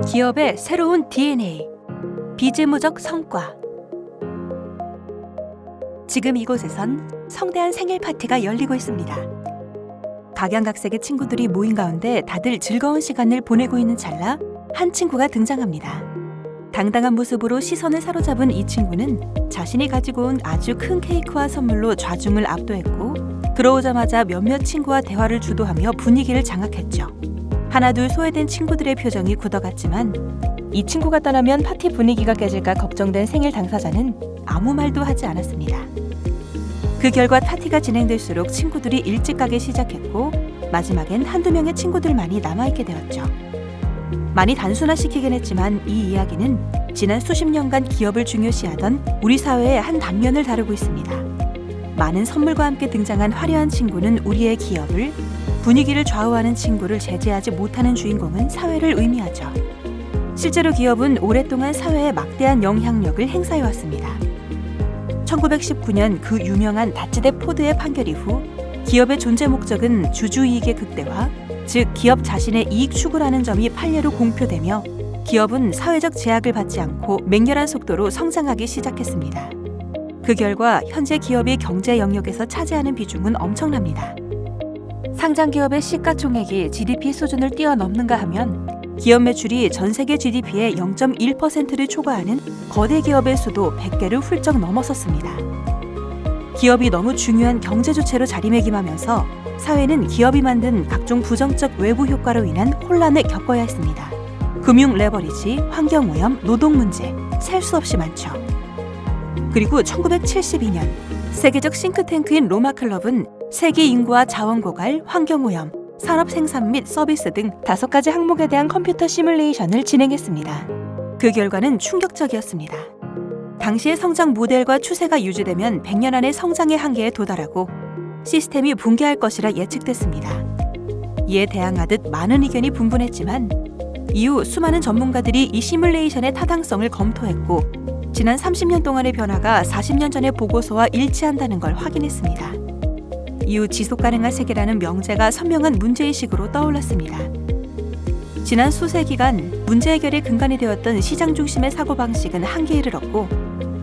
기업의 새로운 DNA, 비재무적 성과. 지금 이곳에선 성대한 생일 파티가 열리고 있습니다. 각양각색의 친구들이 모인 가운데 다들 즐거운 시간을 보내고 있는 찰나 한 친구가 등장합니다. 당당한 모습으로 시선을 사로잡은 이 친구는 자신이 가지고 온 아주 큰 케이크와 선물로 좌중을 압도했고, 들어오자마자 몇몇 친구와 대화를 주도하며 분위기를 장악했죠. 하나둘 소외된 친구들의 표정이 굳어갔지만 이 친구가 떠나면 파티 분위기가 깨질까 걱정된 생일 당사자는 아무 말도 하지 않았습니다. 그 결과 파티가 진행될수록 친구들이 일찍 가기 시작했고, 마지막엔 한두 명의 친구들만이 남아있게 되었죠. 많이 단순화시키긴 했지만 이 이야기는 지난 수십 년간 기업을 중요시하던 우리 사회의 한 단면을 다루고 있습니다. 많은 선물과 함께 등장한 화려한 친구는 우리의 기업을, 분위기를 좌우하는 친구를 제재하지 못하는 주인공은 사회를 의미하죠. 실제로 기업은 오랫동안 사회에 막대한 영향력을 행사해왔습니다. 1919년 그 유명한 다츠대 포드의 판결 이후 기업의 존재 목적은 주주이익의 극대화, 즉 기업 자신의 이익 추구라는 점이 판례로 공표되며 기업은 사회적 제약을 받지 않고 맹렬한 속도로 성장하기 시작했습니다. 그 결과 현재 기업이 경제 영역에서 차지하는 비중은 엄청납니다. 상장 기업의 시가총액이 GDP 수준을 뛰어넘는가 하면 기업 매출이 전 세계 GDP의 0.1%를 초과하는 거대 기업의 수도 100개를 훌쩍 넘어섰습니다. 기업이 너무 중요한 경제 주체로 자리매김하면서 사회는 기업이 만든 각종 부정적 외부 효과로 인한 혼란을 겪어야 했습니다. 금융 레버리지, 환경오염, 노동 문제, 셀 수 없이 많죠. 그리고 1972년 세계적 싱크탱크인 로마클럽은 세계 인구와 자원 고갈, 환경오염, 산업 생산 및 서비스 등 5가지 항목에 대한 컴퓨터 시뮬레이션을 진행했습니다. 그 결과는 충격적이었습니다. 당시의 성장 모델과 추세가 유지되면 100년 안에 성장의 한계에 도달하고 시스템이 붕괴할 것이라 예측됐습니다. 이에 대항하듯 많은 의견이 분분했지만 이후 수많은 전문가들이 이 시뮬레이션의 타당성을 검토했고, 지난 30년 동안의 변화가 40년 전의 보고서와 일치한다는 걸 확인했습니다. 이후 지속가능한 세계라는 명제가 선명한 문제의식으로 떠올랐습니다. 지난 수세기간 문제 해결의 근간이 되었던 시장 중심의 사고방식은 한계에 이르렀고,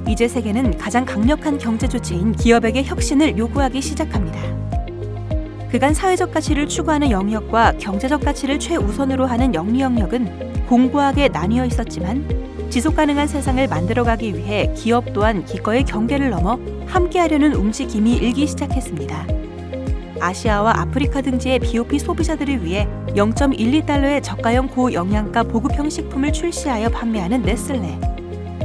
이제 세계는 가장 강력한 경제 주체인 기업에게 혁신을 요구하기 시작합니다. 그간 사회적 가치를 추구하는 영역과 경제적 가치를 최우선으로 하는 영리 영역은 공고하게 나뉘어 있었지만, 지속가능한 세상을 만들어가기 위해 기업 또한 기꺼이 경계를 넘어 함께하려는 움직임이 일기 시작했습니다. 아시아와 아프리카 등지의 BOP 소비자들을 위해 0.12달러의 저가형 고영양가 보급형 식품을 출시하여 판매하는 네슬레,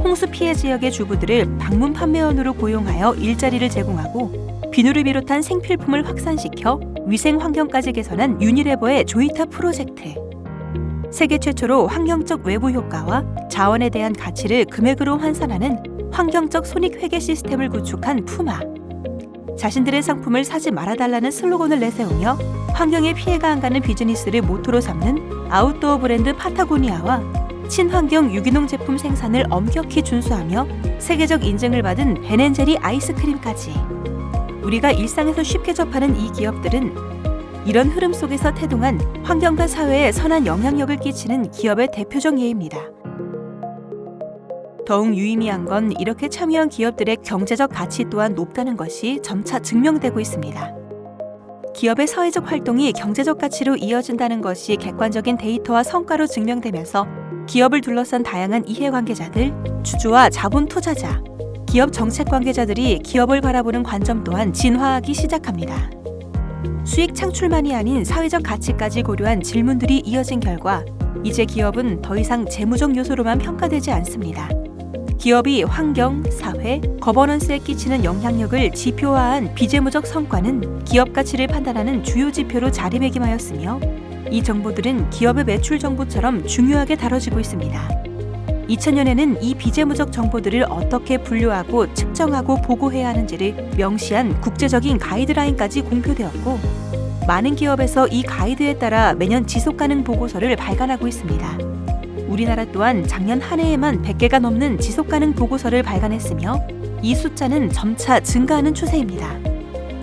홍수 피해 지역의 주부들을 방문 판매원으로 고용하여 일자리를 제공하고 비누를 비롯한 생필품을 확산시켜 위생 환경까지 개선한 유니레버의 조이타 프로젝트, 세계 최초로 환경적 외부 효과와 자원에 대한 가치를 금액으로 환산하는 환경적 손익회계 시스템을 구축한 푸마, 자신들의 상품을 사지 말아달라는 슬로건을 내세우며 환경에 피해가 안 가는 비즈니스를 모토로 삼는 아웃도어 브랜드 파타고니아와 친환경 유기농 제품 생산을 엄격히 준수하며 세계적 인증을 받은 베넨제리 아이스크림까지. 우리가 일상에서 쉽게 접하는 이 기업들은 이런 흐름 속에서 태동한 환경과 사회에 선한 영향력을 끼치는 기업의 대표적 예입니다. 더욱 유의미한 건 이렇게 참여한 기업들의 경제적 가치 또한 높다는 것이 점차 증명되고 있습니다. 기업의 사회적 활동이 경제적 가치로 이어진다는 것이 객관적인 데이터와 성과로 증명되면서 기업을 둘러싼 다양한 이해관계자들, 주주와 자본 투자자, 기업 정책 관계자들이 기업을 바라보는 관점 또한 진화하기 시작합니다. 수익 창출만이 아닌 사회적 가치까지 고려한 질문들이 이어진 결과 이제 기업은 더 이상 재무적 요소로만 평가되지 않습니다. 기업이 환경, 사회, 거버넌스에 끼치는 영향력을 지표화한 비재무적 성과는 기업 가치를 판단하는 주요 지표로 자리매김하였으며, 이 정보들은 기업의 매출 정보처럼 중요하게 다뤄지고 있습니다. 2000년에는 이 비재무적 정보들을 어떻게 분류하고 측정하고 보고해야 하는지를 명시한 국제적인 가이드라인까지 공표되었고, 많은 기업에서 이 가이드에 따라 매년 지속가능 보고서를 발간하고 있습니다. 우리나라 또한 작년 한 해에만 100개가 넘는 지속가능 보고서를 발간했으며 이 숫자는 점차 증가하는 추세입니다.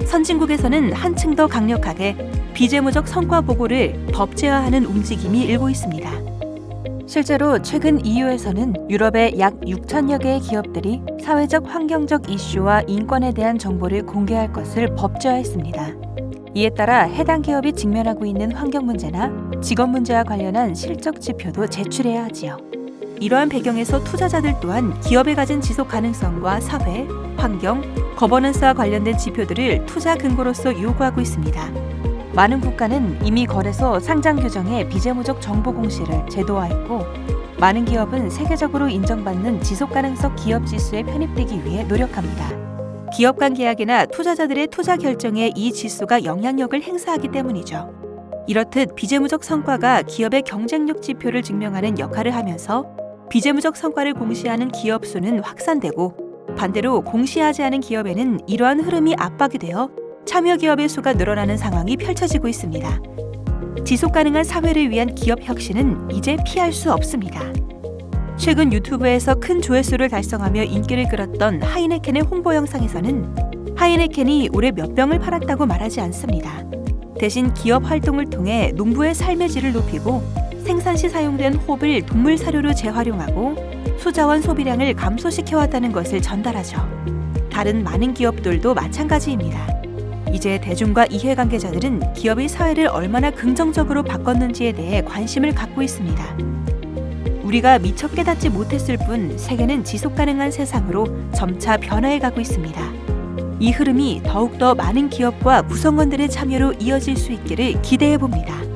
선진국에서는 한층 더 강력하게 비재무적 성과 보고를 법제화하는 움직임이 일고 있습니다. 실제로 최근 EU에서는 유럽의 약 6천여 개의 기업들이 사회적 환경적 이슈와 인권에 대한 정보를 공개할 것을 법제화했습니다. 이에 따라 해당 기업이 직면하고 있는 환경 문제나 직업 문제와 관련한 실적 지표도 제출해야 하지요. 이러한 배경에서 투자자들 또한 기업이 가진 지속 가능성과 사회, 환경, 거버넌스와 관련된 지표들을 투자 근거로서 요구하고 있습니다. 많은 국가는 이미 거래소 상장 규정에 비재무적 정보 공시를 제도화했고, 많은 기업은 세계적으로 인정받는 지속가능성 기업 지수에 편입되기 위해 노력합니다. 기업 간 계약이나 투자자들의 투자 결정에 이 지수가 영향력을 행사하기 때문이죠. 이렇듯 비재무적 성과가 기업의 경쟁력 지표를 증명하는 역할을 하면서 비재무적 성과를 공시하는 기업 수는 확산되고, 반대로 공시하지 않은 기업에는 이러한 흐름이 압박이 되어 참여 기업의 수가 늘어나는 상황이 펼쳐지고 있습니다. 지속 가능한 사회를 위한 기업 혁신은 이제 피할 수 없습니다. 최근 유튜브에서 큰 조회수를 달성하며 인기를 끌었던 하이네켄의 홍보 영상에서는 하이네켄이 올해 몇 병을 팔았다고 말하지 않습니다. 대신 기업 활동을 통해 농부의 삶의 질을 높이고 생산 시 사용된 홉을 동물 사료로 재활용하고 수자원 소비량을 감소시켜왔다는 것을 전달하죠. 다른 많은 기업들도 마찬가지입니다. 이제 대중과 이해관계자들은 기업이 사회를 얼마나 긍정적으로 바꿨는지에 대해 관심을 갖고 있습니다. 우리가 미처 깨닫지 못했을 뿐 세계는 지속가능한 세상으로 점차 변화해가고 있습니다. 이 흐름이 더욱더 많은 기업과 구성원들의 참여로 이어질 수 있기를 기대해봅니다.